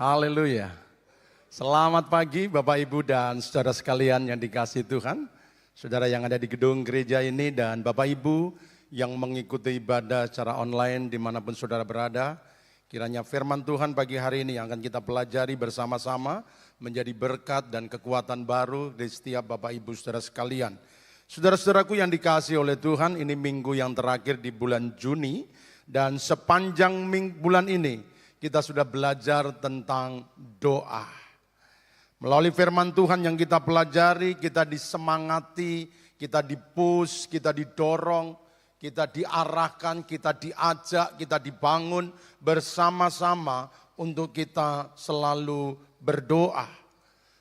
Haleluya. Selamat pagi Bapak Ibu dan saudara sekalian yang dikasihi Tuhan. Saudara yang ada di gedung gereja ini dan Bapak Ibu yang mengikuti ibadah secara online dimanapun saudara berada. Kiranya firman Tuhan pagi hari ini yang akan kita pelajari bersama-sama menjadi berkat dan kekuatan baru di setiap Bapak Ibu saudara sekalian. Saudara-saudaraku yang dikasihi oleh Tuhan, ini minggu yang terakhir di bulan Juni dan sepanjang bulan ini kita sudah belajar tentang doa. Melalui firman Tuhan yang kita pelajari, kita disemangati, kita dipush, kita didorong, kita diarahkan, kita diajak, kita dibangun bersama-sama untuk kita selalu berdoa.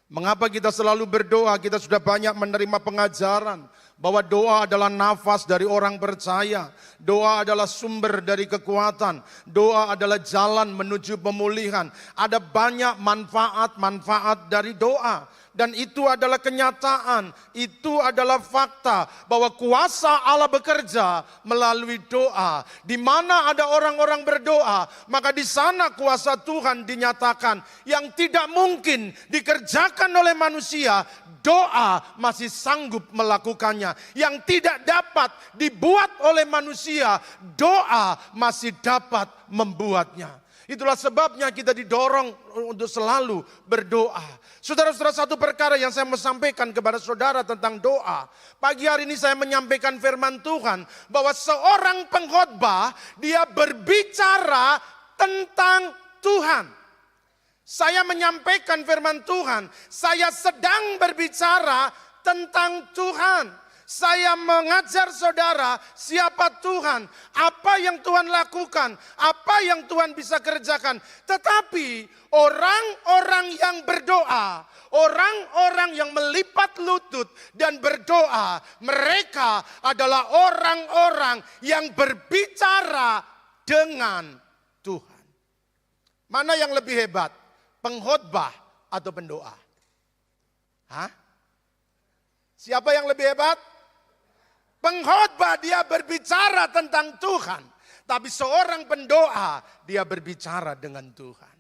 Mengapa kita selalu berdoa? Kita sudah banyak menerima pengajaran bahwa doa adalah nafas dari orang percaya. Doa adalah sumber dari kekuatan. Doa adalah jalan menuju pemulihan. Ada banyak manfaat-manfaat dari doa. Dan itu adalah kenyataan, itu adalah fakta bahwa kuasa Allah bekerja melalui doa. Di mana ada orang-orang berdoa, maka di sana kuasa Tuhan dinyatakan. Yang tidak mungkin dikerjakan oleh manusia, doa masih sanggup melakukannya. Yang tidak dapat dibuat oleh manusia, doa masih dapat membuatnya. Itulah sebabnya kita didorong untuk selalu berdoa. Saudara-saudara, satu perkara yang saya mau sampaikan kepada saudara tentang doa. Pagi hari ini saya menyampaikan firman Tuhan bahwa seorang pengkhotbah dia berbicara tentang Tuhan. Saya menyampaikan firman Tuhan, saya sedang berbicara tentang Tuhan. Saya mengajar saudara siapa Tuhan, apa yang Tuhan lakukan, apa yang Tuhan bisa kerjakan. Tetapi orang-orang yang berdoa, orang-orang yang melipat lutut dan berdoa, mereka adalah orang-orang yang berbicara dengan Tuhan. Mana yang lebih hebat? Pengkhotbah atau pendoa? Hah? Siapa yang lebih hebat? Pengkhotbah dia berbicara tentang Tuhan. Tapi seorang pendoa dia berbicara dengan Tuhan.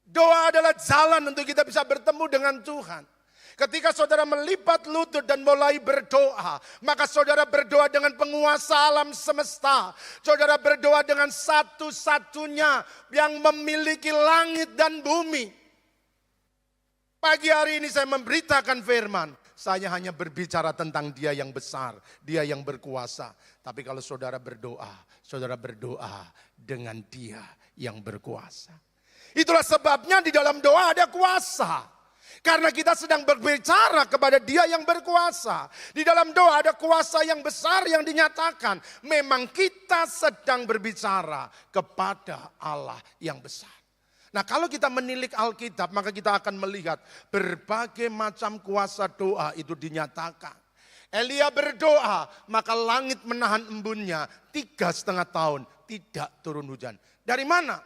Doa adalah jalan untuk kita bisa bertemu dengan Tuhan. Ketika saudara melipat lutut dan mulai berdoa, maka saudara berdoa dengan penguasa alam semesta. Saudara berdoa dengan satu-satunya yang memiliki langit dan bumi. Pagi hari ini saya memberitakan firman. Saya hanya berbicara tentang Dia yang besar, Dia yang berkuasa. Tapi kalau saudara berdoa dengan Dia yang berkuasa. Itulah sebabnya di dalam doa ada kuasa. Karena kita sedang berbicara kepada Dia yang berkuasa. Di dalam doa ada kuasa yang besar yang dinyatakan. Memang kita sedang berbicara kepada Allah yang besar. Nah, kalau kita menilik Alkitab, maka kita akan melihat berbagai macam kuasa doa itu dinyatakan. Elia berdoa, maka langit menahan embunnya 3,5 tahun tidak turun hujan. Dari mana?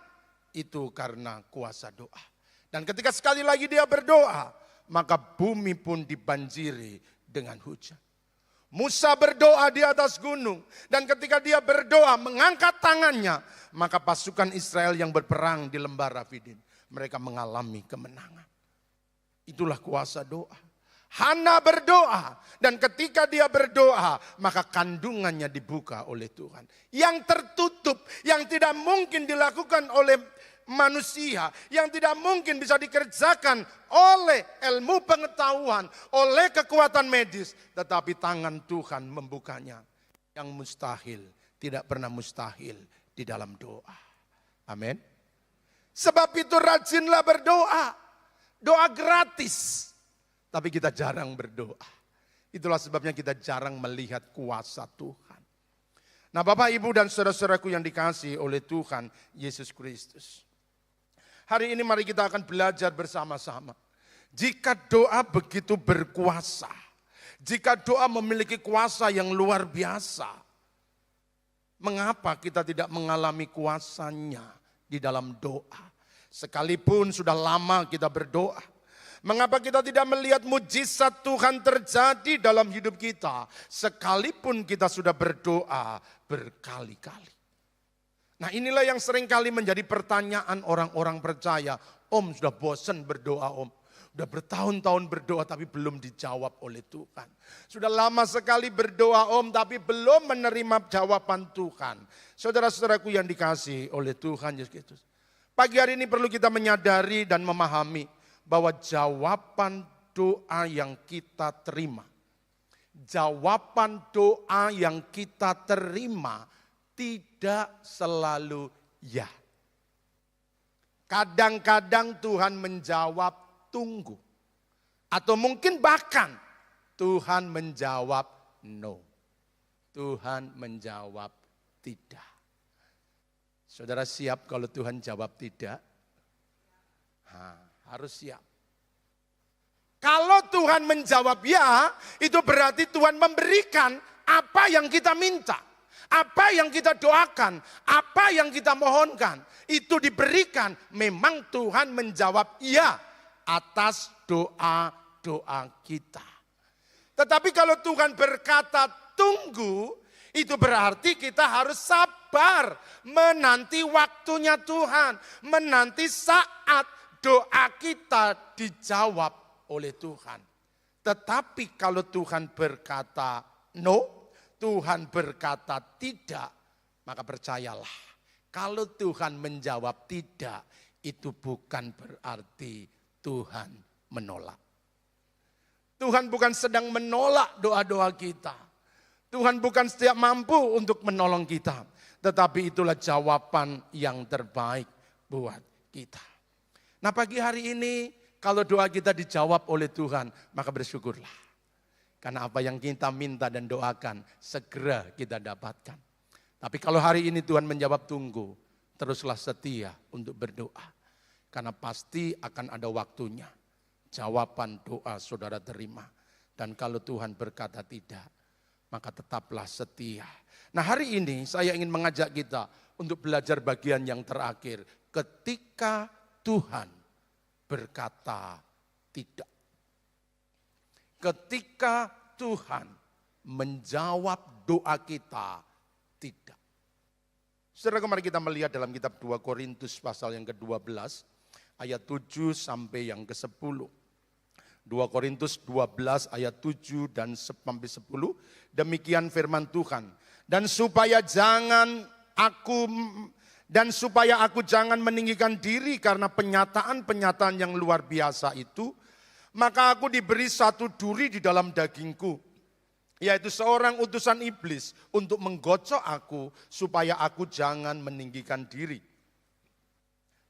Itu karena kuasa doa. Dan ketika sekali lagi dia berdoa, maka bumi pun dibanjiri dengan hujan. Musa berdoa di atas gunung. Dan ketika dia berdoa mengangkat tangannya, maka pasukan Israel yang berperang di lembah Rafidim, mereka mengalami kemenangan. Itulah kuasa doa. Hana berdoa. Dan ketika dia berdoa, maka kandungannya dibuka oleh Tuhan. Yang tertutup, yang tidak mungkin dilakukan oleh manusia, yang tidak mungkin bisa dikerjakan oleh ilmu pengetahuan, oleh kekuatan medis, tetapi tangan Tuhan membukanya. Yang mustahil tidak pernah mustahil di dalam doa. Amin. Sebab itu rajinlah berdoa. Doa gratis, tapi kita jarang berdoa. Itulah sebabnya kita jarang melihat kuasa Tuhan. Nah, Bapak, Ibu, dan saudara-saudaraku yang dikasihi oleh Tuhan Yesus Kristus. Hari ini mari kita akan belajar bersama-sama. Jika doa begitu berkuasa, jika doa memiliki kuasa yang luar biasa, mengapa kita tidak mengalami kuasanya di dalam doa? Sekalipun sudah lama kita berdoa, mengapa kita tidak melihat mujizat Tuhan terjadi dalam hidup kita? Sekalipun kita sudah berdoa berkali-kali. Nah inilah yang seringkali menjadi pertanyaan orang-orang percaya. Om sudah bosan berdoa om. Sudah bertahun-tahun berdoa tapi belum dijawab oleh Tuhan. Sudah lama sekali berdoa om tapi belum menerima jawaban Tuhan. Saudara-saudaraku yang dikasihi oleh Tuhan Yesus Kristus. Pagi hari ini perlu kita menyadari dan memahami bahwa jawaban doa yang kita terima. Jawaban doa yang kita terima tidak selalu ya. Kadang-kadang Tuhan menjawab tunggu. Atau mungkin bahkan Tuhan menjawab no. Tuhan menjawab tidak. Saudara siap kalau Tuhan jawab tidak? Harus siap. Kalau Tuhan menjawab ya, itu berarti Tuhan memberikan apa yang kita minta. Apa yang kita doakan, apa yang kita mohonkan, itu diberikan. Memang Tuhan menjawab iya atas doa-doa kita. Tetapi kalau Tuhan berkata tunggu, itu berarti kita harus sabar menanti waktunya Tuhan. Menanti saat doa kita dijawab oleh Tuhan. Tetapi kalau Tuhan berkata no, Tuhan berkata tidak, maka percayalah. Kalau Tuhan menjawab tidak, itu bukan berarti Tuhan menolak. Tuhan bukan sedang menolak doa-doa kita. Tuhan bukan setiap mampu untuk menolong kita. Tetapi itulah jawaban yang terbaik buat kita. Nah pagi hari ini, kalau doa kita dijawab oleh Tuhan, maka bersyukurlah. Karena apa yang kita minta dan doakan, segera kita dapatkan. Tapi kalau hari ini Tuhan menjawab tunggu, teruslah setia untuk berdoa. Karena pasti akan ada waktunya. Jawaban doa saudara terima. Dan kalau Tuhan berkata tidak, maka tetaplah setia. Nah hari ini saya ingin mengajak kita untuk belajar bagian yang terakhir. Ketika Tuhan berkata tidak. Ketika Tuhan menjawab doa kita tidak. Saudara, mari kita melihat dalam kitab 2 Korintus pasal yang ke-12 ayat 7 sampai yang ke-10. 2 Korintus 12 ayat 7 dan sampai 10. Demikian firman Tuhan. Dan supaya aku jangan meninggikan diri karena penyataan-penyataan yang luar biasa itu, maka aku diberi satu duri di dalam dagingku, yaitu seorang utusan iblis untuk menggocok aku supaya aku jangan meninggikan diri.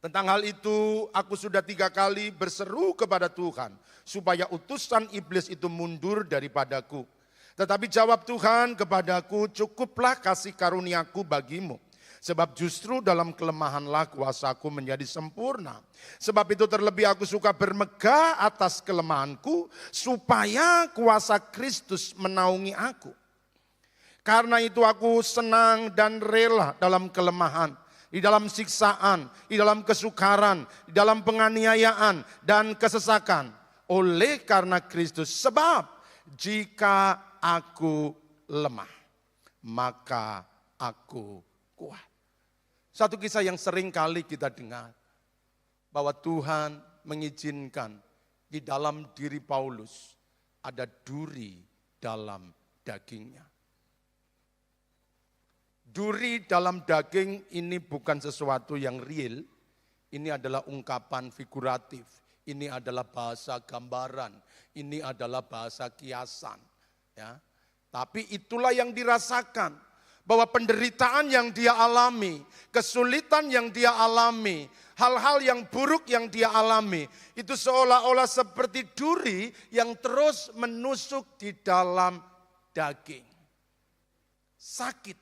Tentang hal itu aku sudah 3 kali berseru kepada Tuhan supaya utusan iblis itu mundur daripadaku. Tetapi jawab Tuhan kepadaku, cukuplah kasih karuniaku bagimu. Sebab justru dalam kelemahanlah kuasaku menjadi sempurna. Sebab itu terlebih aku suka bermegah atas kelemahanku, supaya kuasa Kristus menaungi aku. Karena itu aku senang dan rela dalam kelemahan, di dalam siksaan, di dalam kesukaran, di dalam penganiayaan dan kesesakan. Oleh karena Kristus, sebab jika aku lemah, maka aku kuat. Satu kisah yang sering kali kita dengar, bahwa Tuhan mengizinkan di dalam diri Paulus ada duri dalam dagingnya. Duri dalam daging ini bukan sesuatu yang real, ini adalah ungkapan figuratif, ini adalah bahasa gambaran, ini adalah bahasa kiasan. Ya. Tapi itulah yang dirasakan. Bahwa penderitaan yang dia alami, kesulitan yang dia alami, hal-hal yang buruk yang dia alami, itu seolah-olah seperti duri yang terus menusuk di dalam daging. Sakit.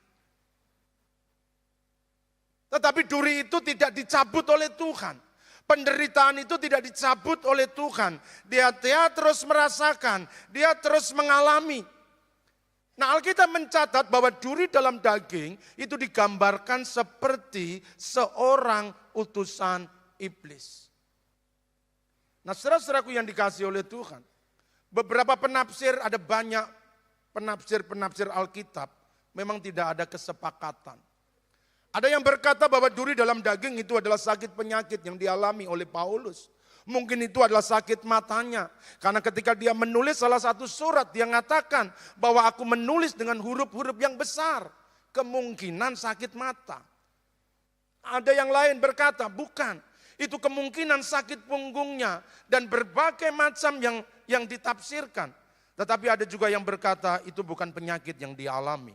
Tetapi duri itu tidak dicabut oleh Tuhan. Penderitaan itu tidak dicabut oleh Tuhan. Dia terus merasakan, dia terus mengalami. Nah Alkitab mencatat bahwa duri dalam daging itu digambarkan seperti seorang utusan iblis. Nah saudara-saudaraku yang dikasihi oleh Tuhan, beberapa penafsir, ada banyak penafsir-penafsir Alkitab, memang tidak ada kesepakatan. Ada yang berkata bahwa duri dalam daging itu adalah sakit penyakit yang dialami oleh Paulus. Mungkin itu adalah sakit matanya. Karena ketika dia menulis salah satu surat, dia mengatakan bahwa aku menulis dengan huruf-huruf yang besar. Kemungkinan sakit mata. Ada yang lain berkata, bukan. Itu kemungkinan sakit punggungnya. Dan berbagai macam yang ditafsirkan. Tetapi ada juga yang berkata itu bukan penyakit yang dia alami.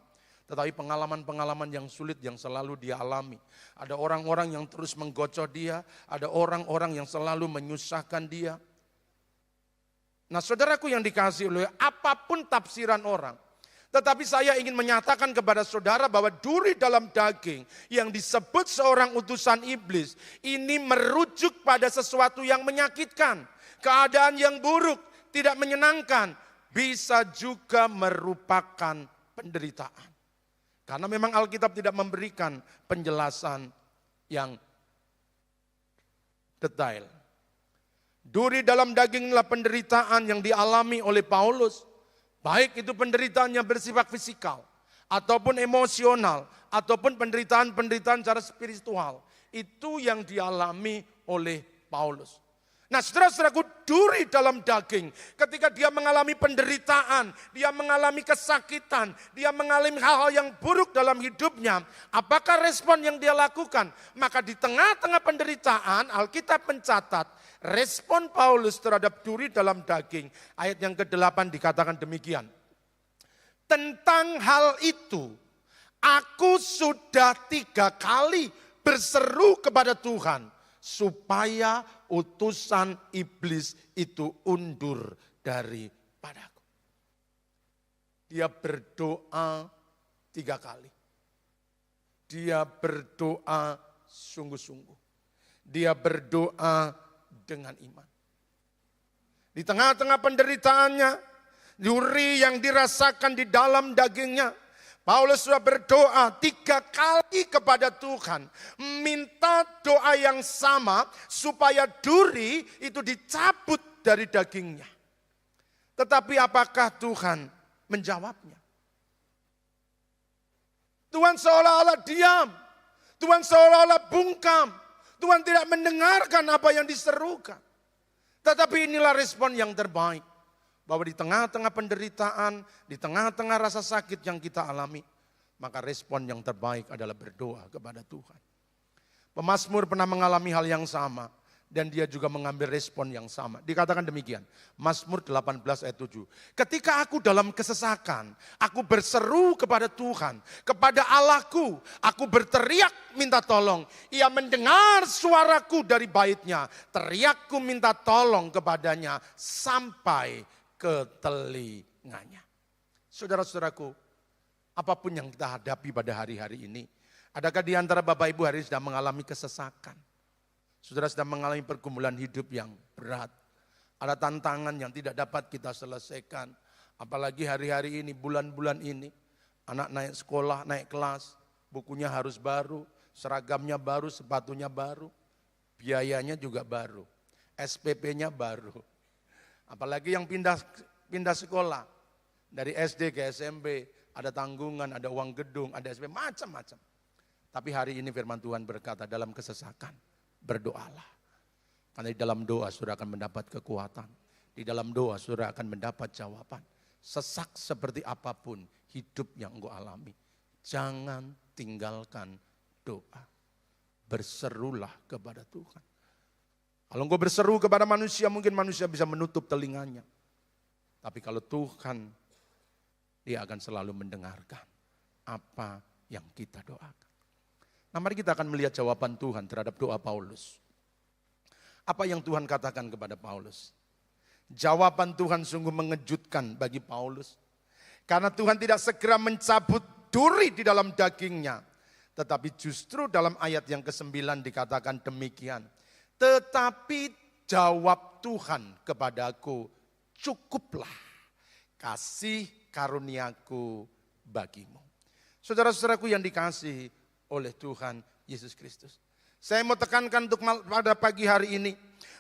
Tetapi pengalaman-pengalaman yang sulit yang selalu dia alami. Ada orang-orang yang terus menggocok dia. Ada orang-orang yang selalu menyusahkan dia. Nah saudaraku yang dikasihi oleh apapun tafsiran orang. Tetapi saya ingin menyatakan kepada saudara bahwa duri dalam daging yang disebut seorang utusan iblis. Ini merujuk pada sesuatu yang menyakitkan. Keadaan yang buruk, tidak menyenangkan. Bisa juga merupakan penderitaan. Karena memang Alkitab tidak memberikan penjelasan yang detail. Duri dalam daging adalah penderitaan yang dialami oleh Paulus. Baik itu penderitaan yang bersifat fisikal, ataupun emosional, ataupun penderitaan-penderitaan secara spiritual. Itu yang dialami oleh Paulus. Nah saudara-saudaraku, duri dalam daging, ketika dia mengalami penderitaan, dia mengalami kesakitan, dia mengalami hal-hal yang buruk dalam hidupnya, apakah respon yang dia lakukan? Maka di tengah-tengah penderitaan, Alkitab mencatat, respon Paulus terhadap duri dalam daging, ayat yang ke-8 dikatakan demikian. Tentang hal itu, aku sudah 3 kali berseru kepada Tuhan, supaya utusan iblis itu undur daripadaku. Dia berdoa 3 kali. Dia berdoa sungguh-sungguh. Dia berdoa dengan iman. Di tengah-tengah penderitaannya, duri yang dirasakan di dalam dagingnya, Paulus sudah berdoa 3 kali kepada Tuhan. Minta doa yang sama supaya duri itu dicabut dari dagingnya. Tetapi apakah Tuhan menjawabnya? Tuhan seolah-olah diam. Tuhan seolah-olah bungkam. Tuhan tidak mendengarkan apa yang diserukan. Tetapi inilah respon yang terbaik. Bahwa di tengah-tengah penderitaan, di tengah-tengah rasa sakit yang kita alami, maka respon yang terbaik adalah berdoa kepada Tuhan. Pemazmur pernah mengalami hal yang sama, dan dia juga mengambil respon yang sama. Dikatakan demikian, Mazmur 18 ayat 7. Ketika aku dalam kesesakan, aku berseru kepada Tuhan, kepada Allahku, aku berteriak minta tolong. Ia mendengar suaraku dari baitnya, teriakku minta tolong kepadanya sampai ke telinganya. Saudara-saudaraku, apapun yang kita hadapi pada hari-hari ini, adakah di antara Bapak Ibu hari ini sedang mengalami kesesakan? Saudara sedang mengalami pergumulan hidup yang berat. Ada tantangan yang tidak dapat kita selesaikan. Apalagi hari-hari ini, bulan-bulan ini, anak naik sekolah, naik kelas, bukunya harus baru, seragamnya baru, sepatunya baru, biayanya juga baru, SPP-nya baru. Apalagi yang pindah sekolah, dari SD ke SMP, ada tanggungan, ada uang gedung, ada SPP, macam-macam. Tapi hari ini firman Tuhan berkata dalam kesesakan, berdoalah. Karena di dalam doa saudara akan mendapat kekuatan. Di dalam doa saudara akan mendapat jawaban. Sesak seperti apapun hidup yang engkau alami, jangan tinggalkan doa. Berserulah kepada Tuhan. Kalau engkau berseru kepada manusia, mungkin manusia bisa menutup telinganya. Tapi kalau Tuhan, Dia akan selalu mendengarkan apa yang kita doakan. Nah, mari kita akan melihat jawaban Tuhan terhadap doa Paulus. Apa yang Tuhan katakan kepada Paulus? Jawaban Tuhan sungguh mengejutkan bagi Paulus. Karena Tuhan tidak segera mencabut duri di dalam dagingnya. Tetapi justru dalam ayat yang ke-9 dikatakan demikian. Tetapi jawab Tuhan kepadaku, cukuplah kasih karuniaku bagimu. Saudara-saudaraku yang dikasihi oleh Tuhan Yesus Kristus. Saya mau tekankan untuk pada pagi hari ini,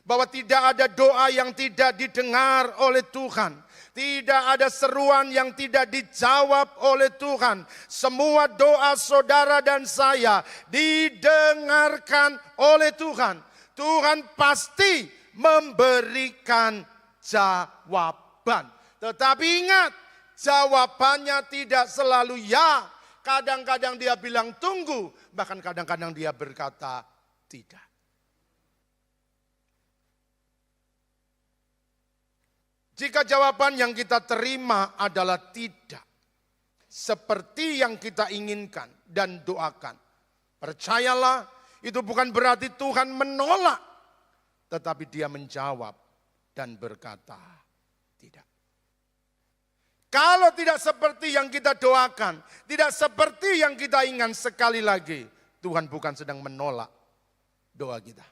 bahwa tidak ada doa yang tidak didengar oleh Tuhan. Tidak ada seruan yang tidak dijawab oleh Tuhan. Semua doa saudara dan saya didengarkan oleh Tuhan. Tuhan pasti memberikan jawaban. Tetapi ingat, jawabannya tidak selalu ya. Kadang-kadang dia bilang tunggu, bahkan kadang-kadang dia berkata tidak. Jika jawaban yang kita terima adalah tidak seperti yang kita inginkan dan doakan, percayalah itu bukan berarti Tuhan menolak, tetapi dia menjawab dan berkata tidak. Kalau tidak seperti yang kita doakan, tidak seperti yang kita inginkan, sekali lagi Tuhan bukan sedang menolak doa kita,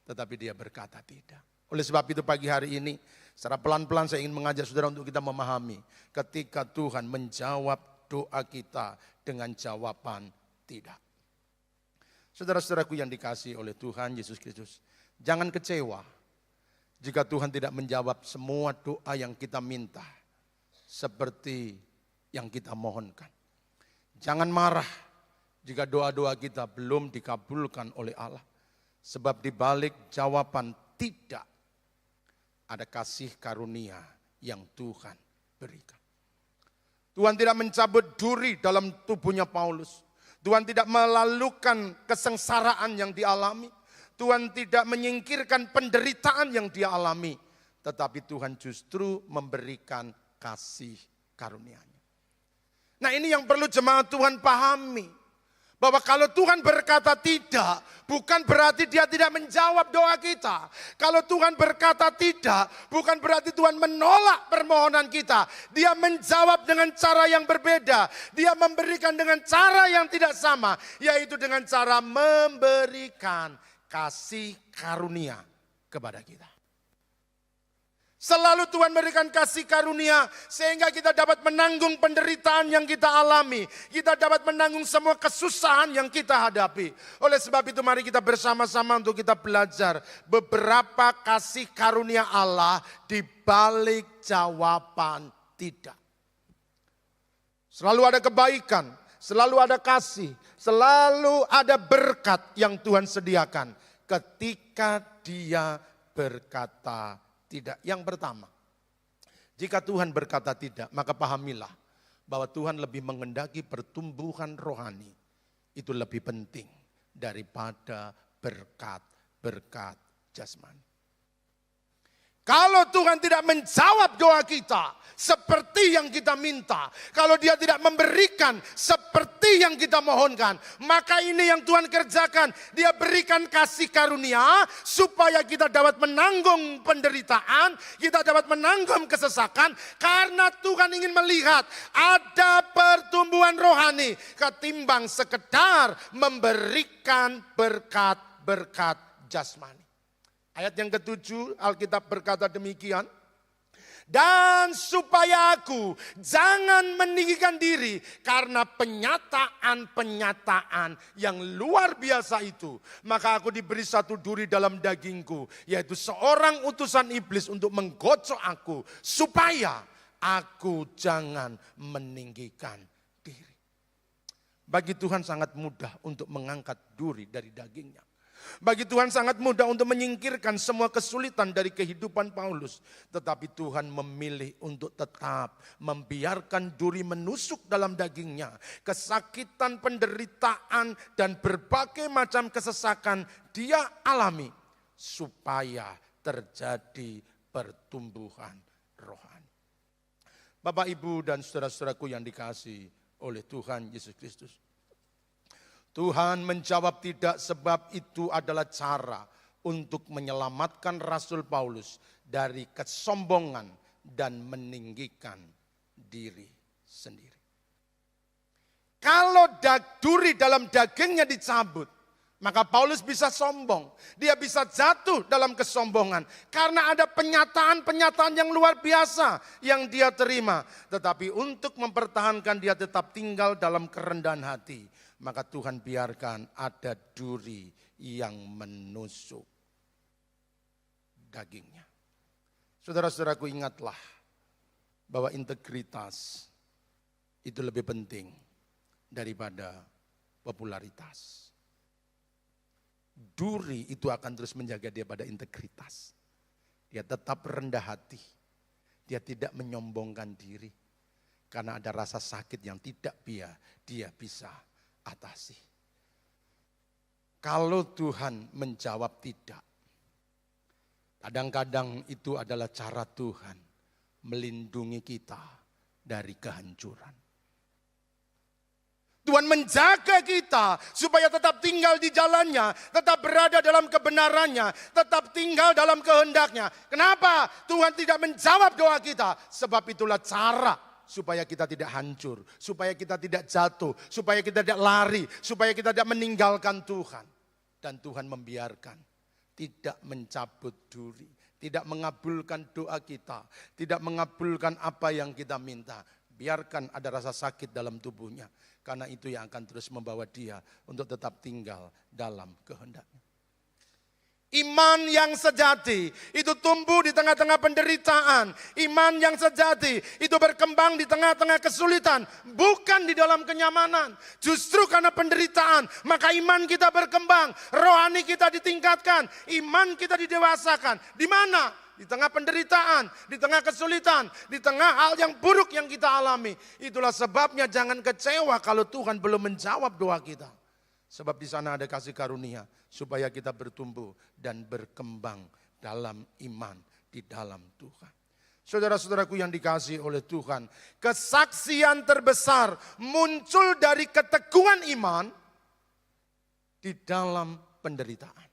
tetapi dia berkata tidak. Oleh sebab itu pagi hari ini, secara pelan-pelan saya ingin mengajak saudara untuk kita memahami ketika Tuhan menjawab doa kita dengan jawaban tidak. Saudara-saudaraku yang dikasihi oleh Tuhan Yesus Kristus, jangan kecewa jika Tuhan tidak menjawab semua doa yang kita minta seperti yang kita mohonkan. Jangan marah jika doa-doa kita belum dikabulkan oleh Allah. Sebab di balik jawaban tidak, ada kasih karunia yang Tuhan berikan. Tuhan tidak mencabut duri dalam tubuhnya Paulus. Tuhan tidak melalukan kesengsaraan yang dialami. Tuhan tidak menyingkirkan penderitaan yang dia alami. Tetapi Tuhan justru memberikan kasih karunia-Nya. Nah, ini yang perlu jemaat Tuhan pahami. Bahwa kalau Tuhan berkata tidak, bukan berarti dia tidak menjawab doa kita. Kalau Tuhan berkata tidak, bukan berarti Tuhan menolak permohonan kita. Dia menjawab dengan cara yang berbeda. Dia memberikan dengan cara yang tidak sama. Yaitu dengan cara memberikan kasih karunia kepada kita. Selalu Tuhan memberikan kasih karunia sehingga kita dapat menanggung penderitaan yang kita alami. Kita dapat menanggung semua kesusahan yang kita hadapi. Oleh sebab itu mari kita bersama-sama untuk kita belajar beberapa kasih karunia Allah di balik jawaban tidak. Selalu ada kebaikan, selalu ada kasih, selalu ada berkat yang Tuhan sediakan ketika Dia berkata tidak. Yang pertama, jika Tuhan berkata tidak, maka pahamilah bahwa Tuhan lebih menghendaki pertumbuhan rohani. Itu lebih penting daripada berkat-berkat jasmani. Kalau Tuhan tidak menjawab doa kita seperti yang kita minta, kalau Dia tidak memberikan seperti yang kita mohonkan, maka ini yang Tuhan kerjakan. Dia berikan kasih karunia supaya kita dapat menanggung penderitaan, kita dapat menanggung kesesakan, karena Tuhan ingin melihat ada pertumbuhan rohani ketimbang sekedar memberikan berkat-berkat jasmani. Ayat yang ke-7 Alkitab berkata demikian. Dan supaya aku jangan meninggikan diri karena penyataan-penyataan yang luar biasa itu. Maka aku diberi satu duri dalam dagingku, yaitu seorang utusan iblis untuk menggocok aku. Supaya aku jangan meninggikan diri. Bagi Tuhan sangat mudah untuk mengangkat duri dari dagingnya. Bagi Tuhan sangat mudah untuk menyingkirkan semua kesulitan dari kehidupan Paulus. Tetapi Tuhan memilih untuk tetap membiarkan duri menusuk dalam dagingnya. Kesakitan, penderitaan, dan berbagai macam kesesakan dia alami. Supaya terjadi pertumbuhan rohani. Bapak, Ibu, dan saudara-saudaraku yang dikasihi oleh Tuhan Yesus Kristus. Tuhan menjawab tidak sebab itu adalah cara untuk menyelamatkan Rasul Paulus dari kesombongan dan meninggikan diri sendiri. Kalau duri dalam dagingnya dicabut, maka Paulus bisa sombong. Dia bisa jatuh dalam kesombongan. Karena ada penyataan-penyataan yang luar biasa yang dia terima. Tetapi untuk mempertahankan dia tetap tinggal dalam kerendahan hati. Maka Tuhan biarkan ada duri yang menusuk dagingnya. Saudara-saudaraku, ingatlah bahwa integritas itu lebih penting daripada popularitas. Duri itu akan terus menjaga dia pada integritas. Dia tetap rendah hati. Dia tidak menyombongkan diri. Karena ada rasa sakit yang tidak dia bisa atasi. Kalau Tuhan menjawab tidak, kadang-kadang itu adalah cara Tuhan melindungi kita dari kehancuran. Tuhan menjaga kita supaya tetap tinggal di jalannya, tetap berada dalam kebenarannya, tetap tinggal dalam kehendaknya. Kenapa Tuhan tidak menjawab doa kita? Sebab itulah cara supaya kita tidak hancur, supaya kita tidak jatuh, supaya kita tidak lari, supaya kita tidak meninggalkan Tuhan. Dan Tuhan membiarkan, tidak mencabut duri, tidak mengabulkan doa kita, tidak mengabulkan apa yang kita minta. Biarkan ada rasa sakit dalam tubuhnya. Karena itu yang akan terus membawa dia untuk tetap tinggal dalam kehendaknya. Iman yang sejati itu tumbuh di tengah-tengah penderitaan. Iman yang sejati itu berkembang di tengah-tengah kesulitan. Bukan di dalam kenyamanan. Justru karena penderitaan maka iman kita berkembang. Rohani kita ditingkatkan. Iman kita didewasakan. Di mana? Di tengah penderitaan, di tengah kesulitan, di tengah hal yang buruk yang kita alami. Itulah sebabnya jangan kecewa kalau Tuhan belum menjawab doa kita. Sebab di sana ada kasih karunia supaya kita bertumbuh dan berkembang dalam iman di dalam Tuhan. Saudara-saudaraku yang dikasihi oleh Tuhan, kesaksian terbesar muncul dari keteguhan iman di dalam penderitaan.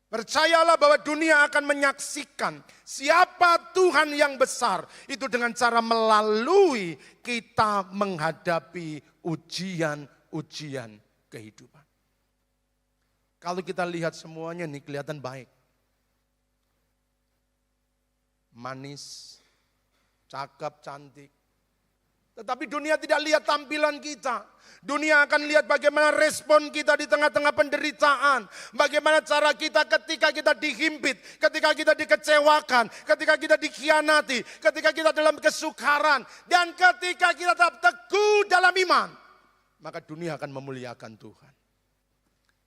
Percayalah bahwa dunia akan menyaksikan siapa Tuhan yang besar. Itu dengan cara melalui kita menghadapi ujian-ujian kehidupan. Kalau kita lihat semuanya nih kelihatan baik. Manis, cakep, cantik. Tetapi dunia tidak lihat tampilan kita. Dunia akan lihat bagaimana respon kita di tengah-tengah penderitaan. Bagaimana cara kita ketika kita dihimpit, ketika kita dikecewakan, ketika kita dikhianati, ketika kita dalam kesukaran. Dan ketika kita tetap teguh dalam iman. Maka dunia akan memuliakan Tuhan.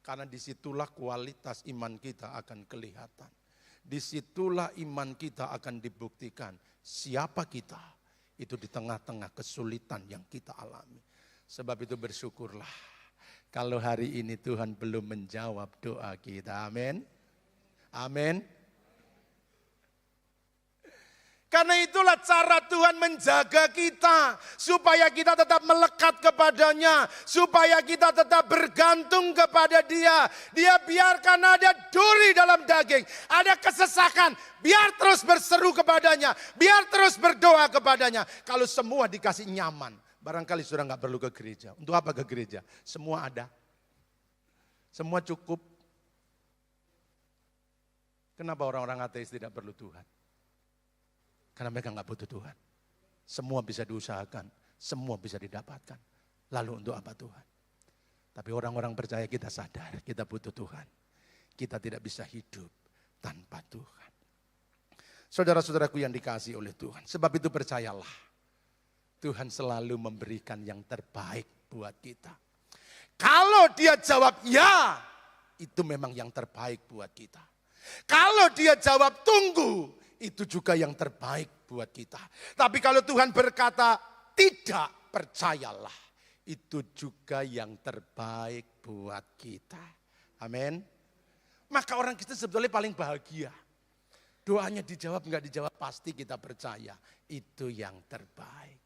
Karena disitulah kualitas iman kita akan kelihatan. Disitulah iman kita akan dibuktikan. Siapa kita? Itu di tengah-tengah kesulitan yang kita alami. Sebab itu bersyukurlah kalau hari ini Tuhan belum menjawab doa kita. Amin. Amin. Karena itulah cara Tuhan menjaga kita. Supaya kita tetap melekat kepadanya. Supaya kita tetap bergantung kepada dia. Dia biarkan ada duri dalam daging. Ada kesesakan. Biar terus berseru kepadanya. Biar terus berdoa kepadanya. Kalau semua dikasih nyaman. Barangkali sudah nggak perlu ke gereja. Untuk apa ke gereja? Semua ada. Semua cukup. Kenapa orang-orang ateis tidak perlu Tuhan? Karena mereka nggak butuh Tuhan. Semua bisa diusahakan, semua bisa didapatkan. Lalu untuk apa Tuhan? Tapi orang-orang percaya kita sadar, kita butuh Tuhan. Kita tidak bisa hidup tanpa Tuhan. Saudara-saudaraku yang dikasihi oleh Tuhan. Sebab itu percayalah, Tuhan selalu memberikan yang terbaik buat kita. Kalau dia jawab ya, itu memang yang terbaik buat kita. Kalau dia jawab tunggu, itu juga yang terbaik buat kita. Tapi kalau Tuhan berkata tidak, percayalah. Itu juga yang terbaik buat kita. Amin. Maka orang Kristen sebetulnya paling bahagia. Doanya dijawab nggak dijawab pasti kita percaya. Itu yang terbaik.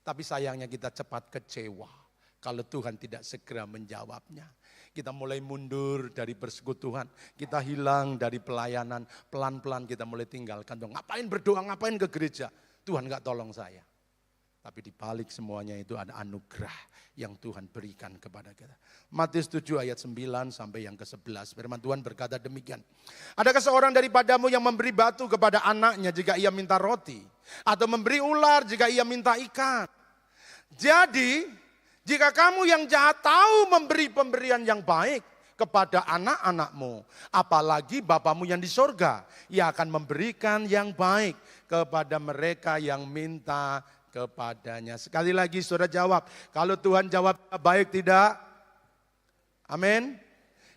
Tapi sayangnya kita cepat kecewa. Kalau Tuhan tidak segera menjawabnya. Kita mulai mundur dari persekutuan. Kita hilang dari pelayanan. Pelan-pelan kita mulai tinggalkan. Ngapain berdoa, ngapain ke gereja. Tuhan gak tolong saya. Tapi di balik semuanya itu ada anugerah yang Tuhan berikan kepada kita. Matius 7 ayat 9 sampai yang ke-11. Firman Tuhan berkata demikian. Adakah seorang daripadamu yang memberi batu kepada anaknya jika ia minta roti? Atau memberi ular jika ia minta ikan? Jadi jika kamu yang jahat tahu memberi pemberian yang baik kepada anak-anakmu. Apalagi Bapamu yang di sorga. Ia akan memberikan yang baik kepada mereka yang minta kepadanya. Sekali lagi saudara jawab. Kalau Tuhan jawab baik tidak? Amin.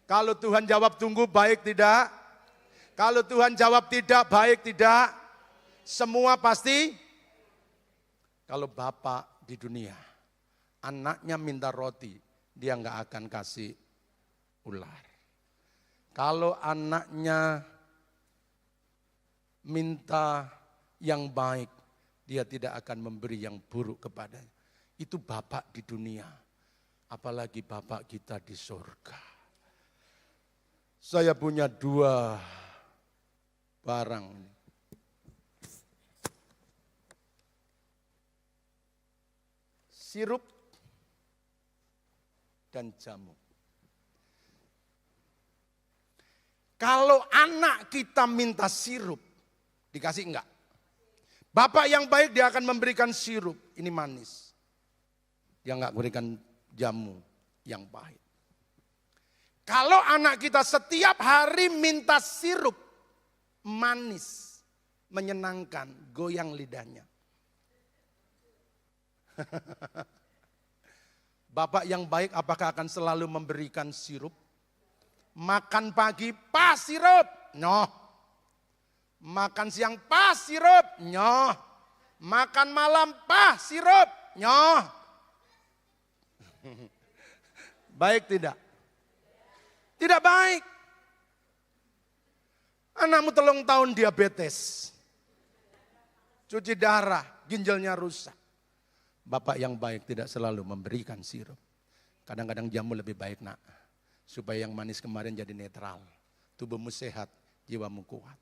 Kalau Tuhan jawab tunggu baik tidak? Kalau Tuhan jawab tidak baik tidak? Semua pasti. Kalau bapak di dunia, anaknya minta roti, dia nggak akan kasih ular. Kalau anaknya minta yang baik, dia tidak akan memberi yang buruk kepadanya. Itu bapak di dunia, apalagi bapak kita di surga. Saya punya 2 barang. Sirup dan jamu. Kalau anak kita minta sirup, dikasih enggak? Bapak yang baik dia akan memberikan sirup, ini manis. Dia enggak berikan jamu yang pahit. Kalau anak kita setiap hari minta sirup, manis, menyenangkan, goyang lidahnya. Bapak yang baik apakah akan selalu memberikan sirup? Makan pagi pas sirup, nyoh. Makan siang pas sirup, nyoh. Makan malam pas sirup, nyoh. Baik tidak? Tidak baik. Anakmu 3 tahun diabetes. Cuci darah, ginjalnya rusak. Bapak yang baik tidak selalu memberikan sirup. Kadang-kadang jamu lebih baik nak. Supaya yang manis kemarin jadi netral. Tubuhmu sehat, jiwamu kuat.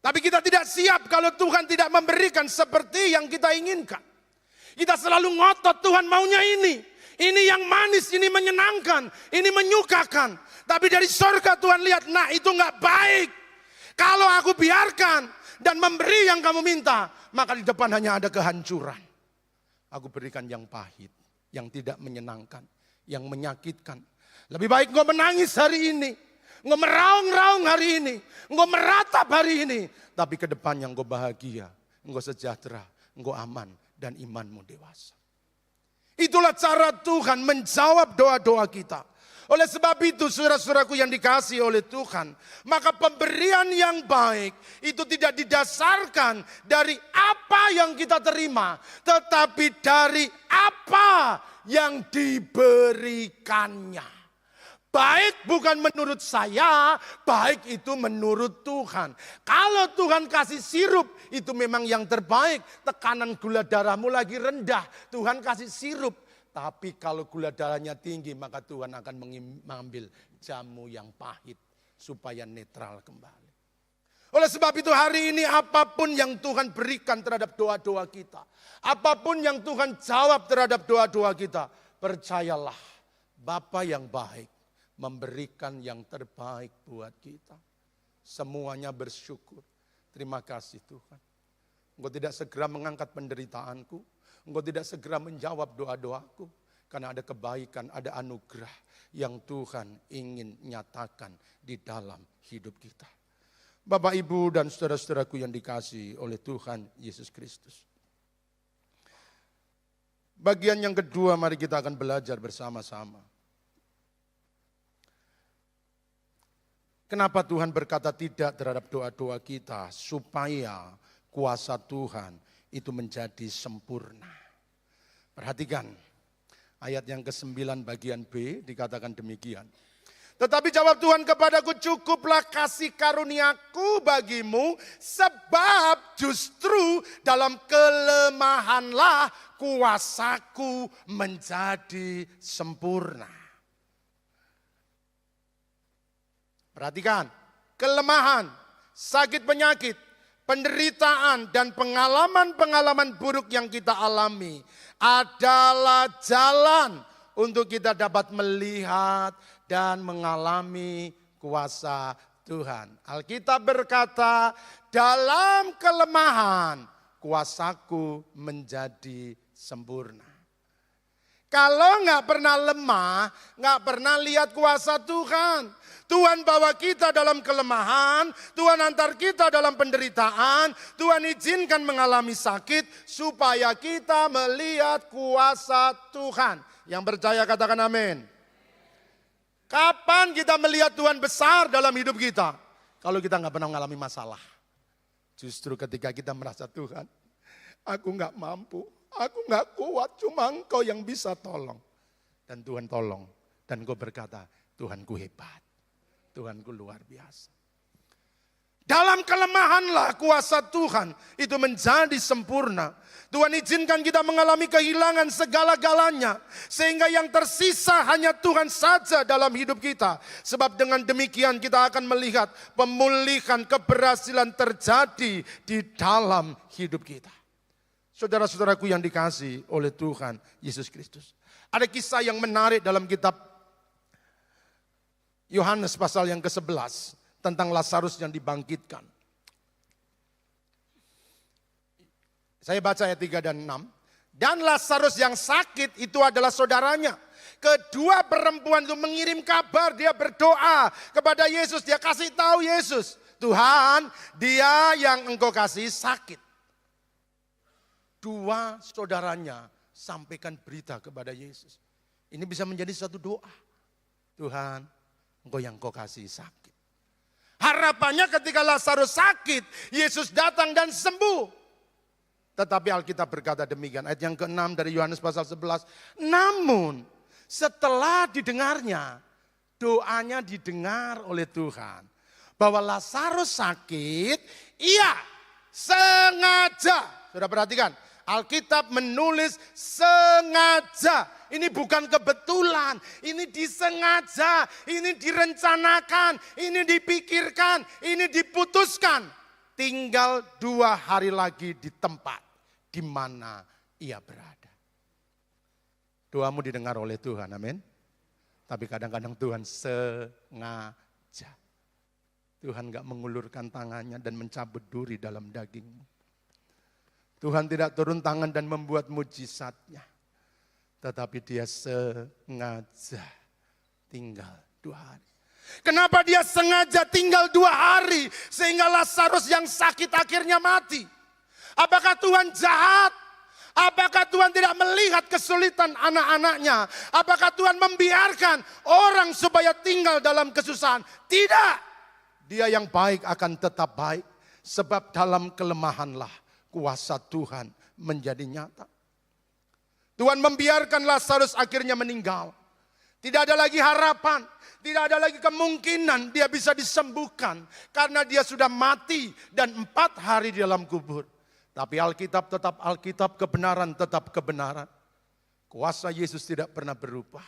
Tapi kita tidak siap kalau Tuhan tidak memberikan seperti yang kita inginkan. Kita selalu ngotot Tuhan maunya ini. Ini yang manis, ini menyenangkan, ini menyukakan. Tapi dari surga Tuhan lihat, nah itu gak baik. Kalau aku biarkan dan memberi yang kamu minta, maka di depan hanya ada kehancuran. Aku berikan yang pahit, yang tidak menyenangkan, yang menyakitkan. Lebih baik engkau menangis hari ini, engkau meraung-raung hari ini, engkau meratap hari ini. Tapi ke depannya engkau bahagia, engkau sejahtera, engkau aman, dan imanmu dewasa. Itulah cara Tuhan menjawab doa-doa kita. Oleh sebab itu saudara-saudaraku yang dikasihi oleh Tuhan, maka pemberian yang baik itu tidak didasarkan dari apa yang kita terima, tetapi dari apa yang diberikannya. Baik bukan menurut saya, baik itu menurut Tuhan. Kalau Tuhan kasih sirup, itu memang yang terbaik. Tekanan gula darahmu lagi rendah, Tuhan kasih sirup. Tapi kalau gula darahnya tinggi, maka Tuhan akan mengambil jamu yang pahit supaya netral kembali. Oleh sebab itu hari ini apapun yang Tuhan berikan terhadap doa-doa kita, apapun yang Tuhan jawab terhadap doa-doa kita, percayalah Bapa yang baik memberikan yang terbaik buat kita. Semuanya bersyukur. Terima kasih Tuhan. Engkau tidak segera mengangkat penderitaanku. Engkau tidak segera menjawab doa-doaku. Karena ada kebaikan, ada anugerah yang Tuhan ingin nyatakan di dalam hidup kita. Bapak, Ibu, dan saudara-saudaraku yang dikasihi oleh Tuhan Yesus Kristus. Bagian yang kedua, mari kita akan belajar bersama-sama. Kenapa Tuhan berkata tidak terhadap doa-doa kita? Supaya kuasa Tuhan itu menjadi sempurna. Perhatikan ayat yang ke-9 bagian B dikatakan demikian. Tetapi jawab Tuhan kepadaku, cukuplah kasih karuniaku bagimu, sebab justru dalam kelemahanlah kuasaku menjadi sempurna. Perhatikan, kelemahan, sakit penyakit, penderitaan dan pengalaman-pengalaman buruk yang kita alami adalah jalan untuk kita dapat melihat dan mengalami kuasa Tuhan. Alkitab berkata, dalam kelemahan kuasaku menjadi sempurna. Kalau nggak pernah lemah, nggak pernah lihat kuasa Tuhan. Tuhan bawa kita dalam kelemahan, Tuhan antar kita dalam penderitaan, Tuhan izinkan mengalami sakit supaya kita melihat kuasa Tuhan. Yang percaya katakan amin. Kapan kita melihat Tuhan besar dalam hidup kita? Kalau kita nggak pernah mengalami masalah. Justru ketika kita merasa Tuhan, aku nggak mampu, aku nggak kuat, cuma Engkau yang bisa tolong. Dan Tuhan tolong. Dan Engkau berkata, Tuhanku hebat. Tuhanku luar biasa. Dalam kelemahanlah kuasa Tuhan itu menjadi sempurna. Tuhan izinkan kita mengalami kehilangan segala-galanya. Sehingga yang tersisa hanya Tuhan saja dalam hidup kita. Sebab dengan demikian kita akan melihat pemulihan keberhasilan terjadi di dalam hidup kita. Saudara-saudaraku yang dikasihi oleh Tuhan Yesus Kristus. Ada kisah yang menarik dalam kitab Yohanes pasal yang ke-11 tentang Lazarus yang dibangkitkan. Saya baca ayat 3 dan 6. Dan Lazarus yang sakit itu adalah saudaranya. Kedua perempuan itu mengirim kabar, dia berdoa kepada Yesus, dia kasih tahu Yesus, Tuhan, dia yang Engkau kasih sakit. Dua saudaranya sampaikan berita kepada Yesus. Ini bisa menjadi satu doa. Tuhan, Engkau yang Kau kasih sakit. Harapannya ketika Lazarus sakit, Yesus datang dan sembuh. Tetapi Alkitab berkata demikian, ayat yang ke-6 dari Yohanes pasal 11. Namun setelah didengarnya, doanya didengar oleh Tuhan. Bahwa Lazarus sakit, iya sengaja. Sudah perhatikan, Alkitab menulis sengaja. Ini bukan kebetulan, ini disengaja, ini direncanakan, ini dipikirkan, ini diputuskan. Tinggal 2 hari lagi di tempat di mana ia berada. Doamu didengar oleh Tuhan, amin. Tapi kadang-kadang Tuhan sengaja. Tuhan gak mengulurkan tangannya dan mencabut duri dalam dagingmu. Tuhan tidak turun tangan dan membuat mujizatnya. Tetapi dia sengaja tinggal 2 hari. Kenapa dia sengaja tinggal 2 hari sehingga Lazarus yang sakit akhirnya mati? Apakah Tuhan jahat? Apakah Tuhan tidak melihat kesulitan anak-anaknya? Apakah Tuhan membiarkan orang supaya tinggal dalam kesusahan? Tidak. Dia yang baik akan tetap baik. Sebab dalam kelemahanlah kuasa Tuhan menjadi nyata. Tuhan membiarkan Lazarus akhirnya meninggal. Tidak ada lagi harapan, tidak ada lagi kemungkinan dia bisa disembuhkan. Karena dia sudah mati dan 4 hari di dalam kubur. Tapi Alkitab tetap Alkitab, kebenaran tetap kebenaran. Kuasa Yesus tidak pernah berubah.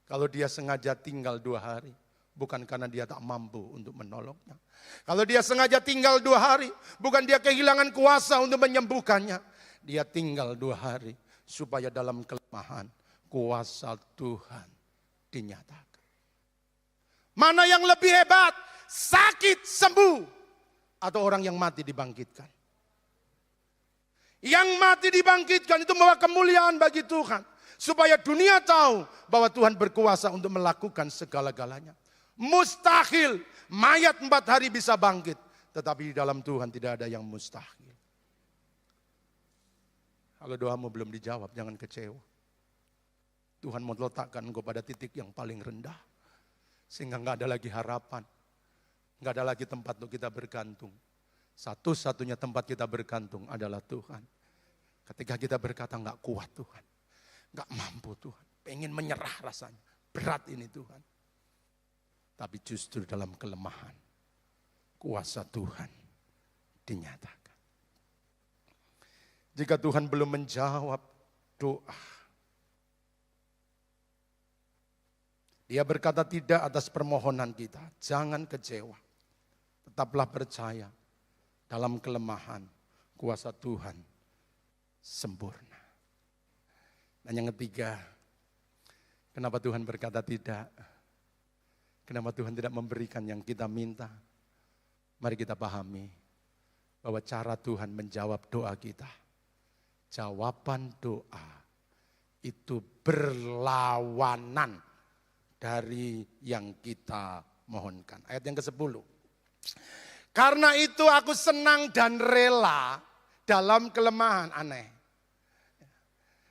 Kalau dia sengaja tinggal 2 hari, bukan karena dia tak mampu untuk menolongnya. Kalau dia sengaja tinggal 2 hari, bukan dia kehilangan kuasa untuk menyembuhkannya. Dia tinggal 2 hari. Supaya dalam kelemahan kuasa Tuhan dinyatakan. Mana yang lebih hebat? Sakit sembuh atau orang yang mati dibangkitkan? Yang mati dibangkitkan itu membawa kemuliaan bagi Tuhan. Supaya dunia tahu bahwa Tuhan berkuasa untuk melakukan segala-galanya. Mustahil mayat 4 hari bisa bangkit. Tetapi di dalam Tuhan tidak ada yang mustahil. Kalau doamu belum dijawab, jangan kecewa. Tuhan mau letakkan engkau pada titik yang paling rendah. Sehingga nggak ada lagi harapan. Nggak ada lagi tempat untuk kita bergantung. Satu-satunya tempat kita bergantung adalah Tuhan. Ketika kita berkata nggak kuat Tuhan. Nggak mampu Tuhan. Pengen menyerah rasanya. Berat ini Tuhan. Tapi justru dalam kelemahan. Kuasa Tuhan dinyatakan. Jika Tuhan belum menjawab doa. Dia berkata tidak atas permohonan kita. Jangan kecewa. Tetaplah percaya. Dalam kelemahan kuasa Tuhan sempurna. Dan yang ketiga. Kenapa Tuhan berkata tidak? Kenapa Tuhan tidak memberikan yang kita minta? Mari kita pahami. Bahwa cara Tuhan menjawab doa kita. Jawaban doa itu berlawanan dari yang kita mohonkan. Ayat yang ke-10. Karena itu aku senang dan rela dalam kelemahan, aneh.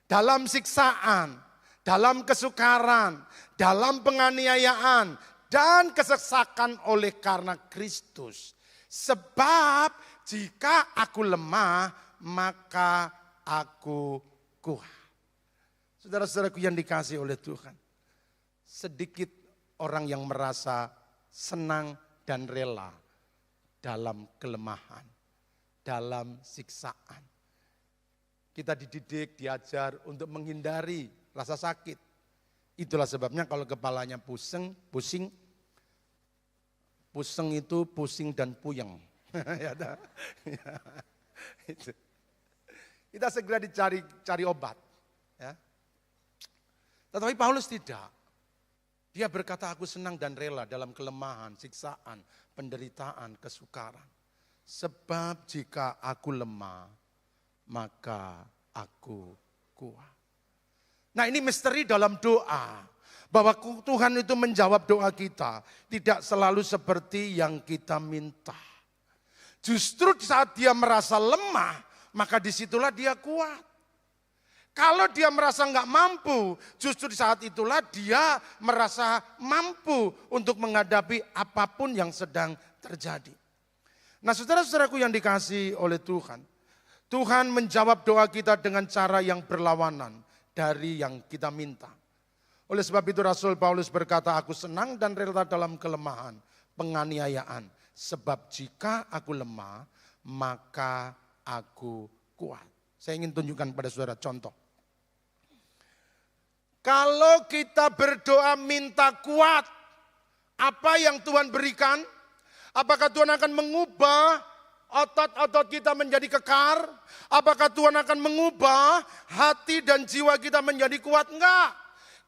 Dalam siksaan, dalam kesukaran, dalam penganiayaan, dan kesesakan oleh karena Kristus. Sebab jika aku lemah, maka aku kuat. Saudara-saudaraku yang dikasihi oleh Tuhan. Sedikit orang yang merasa senang dan rela dalam kelemahan, dalam siksaan. Kita dididik, diajar untuk menghindari rasa sakit. Itulah sebabnya kalau kepalanya pusing itu pusing dan puyeng. Ya, itu. Kita segera cari obat. Ya. Tetapi Paulus tidak. Dia berkata, aku senang dan rela dalam kelemahan, siksaan, penderitaan, kesukaran. Sebab jika aku lemah, maka aku kuat. Nah, ini misteri dalam doa. Bahwa Tuhan itu menjawab doa kita. Tidak selalu seperti yang kita minta. Justru saat dia merasa lemah, maka disitulah dia kuat. Kalau dia merasa nggak mampu, justru di saat itulah dia merasa mampu untuk menghadapi apapun yang sedang terjadi. Nah, saudara-saudaraku yang dikasihi oleh Tuhan, Tuhan menjawab doa kita dengan cara yang berlawanan dari yang kita minta. Oleh sebab itu Rasul Paulus berkata, aku senang dan rela dalam kelemahan, penganiayaan. Sebab jika aku lemah, maka aku kuat. Saya ingin tunjukkan pada saudara contoh. Kalau kita berdoa minta kuat, apa yang Tuhan berikan? Apakah Tuhan akan mengubah otot-otot kita menjadi kekar? Apakah Tuhan akan mengubah hati dan jiwa kita menjadi kuat? Enggak.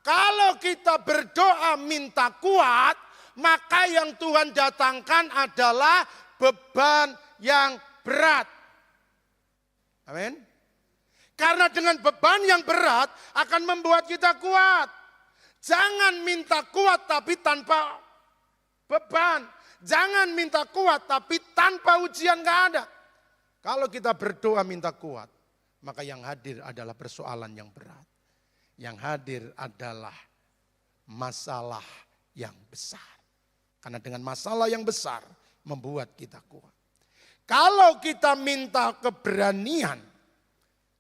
Kalau kita berdoa minta kuat, maka yang Tuhan datangkan adalah beban yang berat. Amin. Karena dengan beban yang berat akan membuat kita kuat. Jangan minta kuat tapi tanpa beban. Jangan minta kuat tapi tanpa ujian gak ada. Kalau kita berdoa minta kuat, maka yang hadir adalah persoalan yang berat. Yang hadir adalah masalah yang besar. Karena dengan masalah yang besar membuat kita kuat. Kalau kita minta keberanian,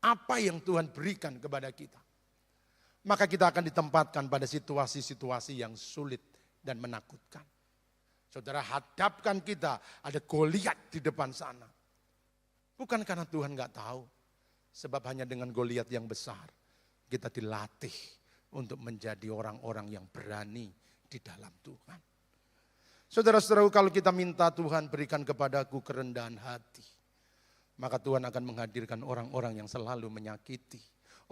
apa yang Tuhan berikan kepada kita, maka kita akan ditempatkan pada situasi-situasi yang sulit dan menakutkan. Saudara, hadapkan kita, ada Goliat di depan sana. Bukan karena Tuhan gak tahu, sebab hanya dengan Goliat yang besar, kita dilatih untuk menjadi orang-orang yang berani di dalam Tuhan. Saudara-saudara, kalau kita minta Tuhan berikan kepadaku kerendahan hati, maka Tuhan akan menghadirkan orang-orang yang selalu menyakiti,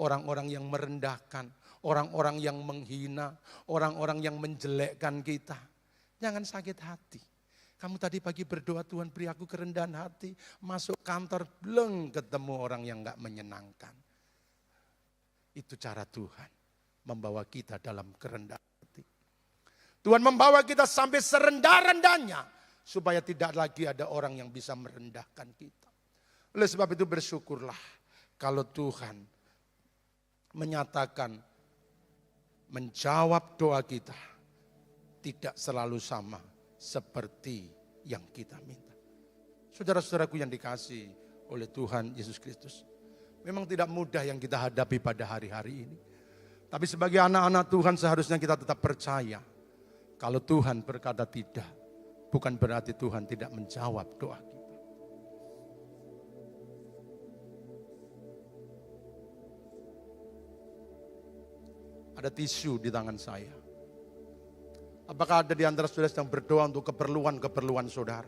orang-orang yang merendahkan, orang-orang yang menghina, orang-orang yang menjelekkan kita. Jangan sakit hati. Kamu tadi pagi berdoa, Tuhan beri aku kerendahan hati, masuk kantor bleng ketemu orang yang gak menyenangkan. Itu cara Tuhan membawa kita dalam kerendahan hati. Tuhan membawa kita sampai serendah-rendahnya supaya tidak lagi ada orang yang bisa merendahkan kita. Oleh sebab itu bersyukurlah kalau Tuhan menyatakan, menjawab doa kita tidak selalu sama seperti yang kita minta. Saudara-saudaraku yang dikasihi oleh Tuhan Yesus Kristus, memang tidak mudah yang kita hadapi pada hari-hari ini. Tapi sebagai anak-anak Tuhan seharusnya kita tetap percaya kalau Tuhan berkata tidak, bukan berarti Tuhan tidak menjawab doa kita. Ada tisu di tangan saya. Apakah ada di antara saudara yang berdoa untuk keperluan-keperluan saudara?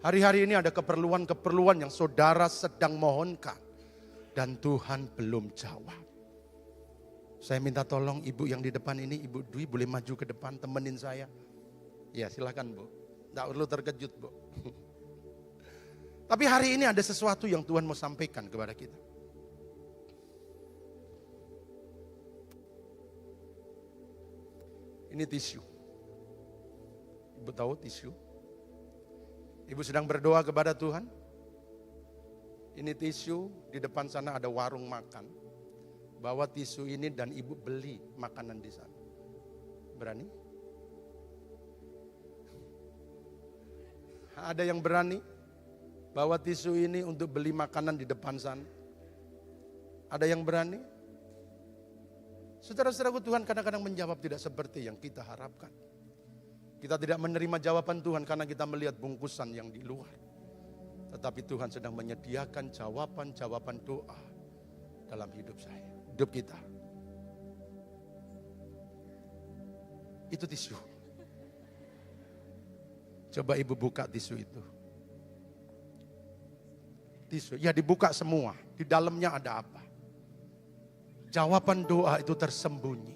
Hari-hari ini ada keperluan-keperluan yang saudara sedang mohonkan. Dan Tuhan belum jawab. Saya minta tolong ibu yang di depan ini, Ibu Dwi boleh maju ke depan temenin saya. Ya silakan Bu, tidak perlu terkejut Bu. Tapi hari ini ada sesuatu yang Tuhan mau sampaikan kepada kita. Ini tisu. Ibu tahu tisu? Ibu sedang berdoa kepada Tuhan. Ini tisu, di depan sana ada warung makan. Bawa tisu ini dan ibu beli makanan di sana. Berani? Ada yang berani bawa tisu ini untuk beli makanan di depan sana? Ada yang berani? Saudara-saudaraku, Tuhan kadang-kadang menjawab tidak seperti yang kita harapkan. Kita tidak menerima jawaban Tuhan karena kita melihat bungkusan yang di luar. Tetapi Tuhan sedang menyediakan jawaban-jawaban doa dalam hidup saya, hidup kita. Itu tisu. Coba ibu buka tisu itu. Tisu, ya dibuka semua. Di dalamnya ada apa? Jawaban doa itu tersembunyi.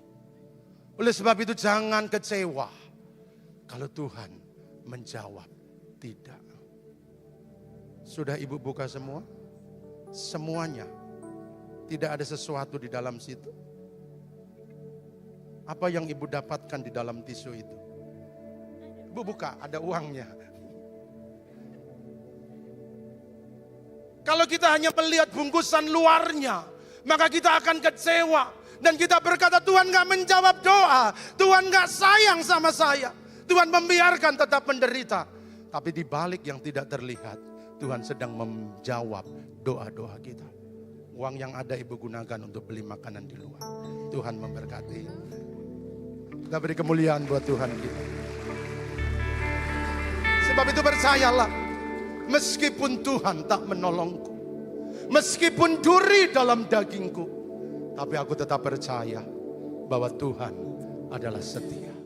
Oleh sebab itu jangan kecewa kalau Tuhan menjawab tidak. Sudah ibu buka semua? Semuanya. Tidak ada sesuatu di dalam situ. Apa yang ibu dapatkan di dalam tisu itu? Ibu buka, ada uangnya. Kalau kita hanya melihat bungkusan luarnya, maka kita akan kecewa. Dan kita berkata, Tuhan gak menjawab doa. Tuhan gak sayang sama saya. Tuhan membiarkan tetap menderita. Tapi di balik yang tidak terlihat, Tuhan sedang menjawab doa-doa kita. Uang yang ada ibu gunakan untuk beli makanan di luar. Tuhan memberkati. Kita beri kemuliaan buat Tuhan kita. Sebab itu percayalah, meskipun Tuhan tak menolongku, meskipun duri dalam dagingku, tapi aku tetap percaya bahwa Tuhan adalah setia.